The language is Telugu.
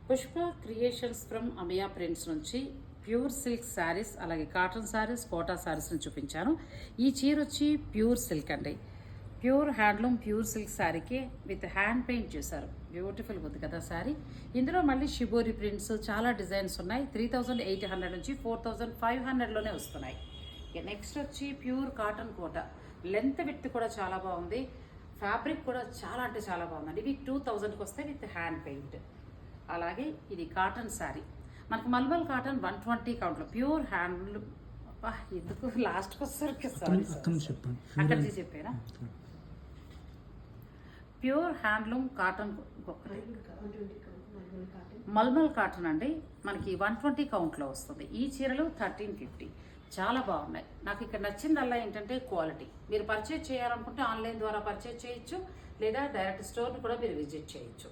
పుష్ప క్రియేషన్స్ ఫ్రమ్ అమియా ప్రింట్స్ నుంచి ప్యూర్ సిల్క్ శారీస్, అలాగే కాటన్ శారీస్, కోటా శారీస్ని చూపించాను. ఈ చీర వచ్చి ప్యూర్ సిల్క్ అండి, ప్యూర్ హ్యాండ్లూమ్ ప్యూర్ సిల్క్ శారీకి విత్ హ్యాండ్ పెయింట్ చేశారు. బ్యూటిఫుల్ ఉంది కదా శారీ. ఇందులో మళ్ళీ షిబోరి ప్రింట్స్ చాలా డిజైన్స్ ఉన్నాయి. 3800 నుంచి 4500లోనే వస్తున్నాయి. నెక్స్ట్ వచ్చి pure cotton Kota, length width కూడా చాలా బాగుంది, ఫ్యాబ్రిక్ కూడా చాలా అంటే చాలా బాగుందండి. ఇవి 2000కి వస్తాయి విత్ హ్యాండ్ పెయింట్. అలాగే ఇది కాటన్ శారీ, మనకు మల్మల్ కాటన్ 120 కౌంట్లో ప్యూర్ హ్యాండ్లూమ్. ఎందుకు లాస్ట్కి వస్తారు అక్కడ చెప్పారా? Pure handloom cotton mulmul cotton అండి, మనకి 120 కౌంట్లో వస్తుంది. ఈ చీరలు 1350, చాలా బాగున్నాయి. నాకు ఇక్కడ నచ్చిందల్లా ఏంటంటే క్వాలిటీ. మీరు పర్చేజ్ చేయాలనుకుంటే ఆన్లైన్ ద్వారా పర్చేజ్ చేయొచ్చు, లేదా డైరెక్ట్ స్టోర్ని కూడా మీరు విజిట్ చేయొచ్చు.